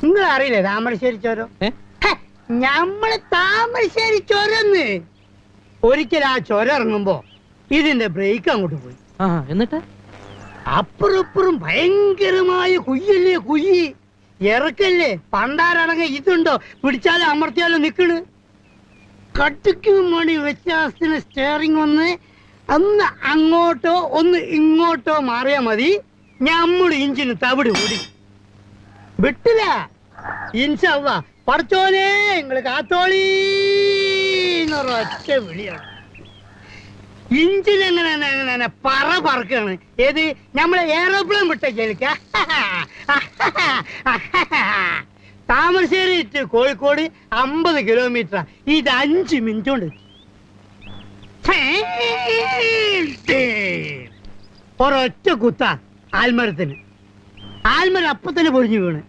നിങ്ങൾ അറിയില്ലേ താമരശ്ശേരി ചോരം? ഞമ്മള് താമരശ്ശേരി ചോരന്ന്. ഒരിക്കൽ ആ ചോരം ഇറങ്ങുമ്പോ ഇതിന്റെ ബ്രേക്ക് അങ്ങോട്ട് പോയി. എന്നിട്ട് അപ്പുറപ്പുറം ഭയങ്കരമായ കുയ്യല്ലേ, കുയ്യി ഇറക്കല്ലേ. പണ്ടാരടങ്ങ ഇതുണ്ടോ, പിടിച്ചാലും അമർത്തിയാലും നിക്കണ്. കട്ടിക്ക് മണി വ്യത്യാസത്തിന് സ്റ്റിയറിംഗ് ഒന്ന് അങ്ങോട്ടോ ഒന്ന് ഇങ്ങോട്ടോ മാറിയാ മതി, ഞമ്മള് ഇഞ്ചിന് തവിട് കൂടി വിട്ടില്ല. ഇൻഷാ അല്ലാഹ് പടച്ചോനെ നിങ്ങള് കാത്തോളി എന്നൊരൊറ്റ വിളിയാണ്. ഇഞ്ചിൻ എങ്ങനെ പറക്കാണ്. ഏത് നമ്മളെ എയറോപ്ലെയിൻ വിട്ടേക്ക. Thamarassery to Kozhikode 50 kilometre. ഇത് 5 മിനിറ്റ് കൊണ്ട്. ഒരൊറ്റ കുത്ത ആൽമരത്തിന്. ആൽമരം അപ്പത്തന്നെ പൊരിഞ്ഞു വീണ്.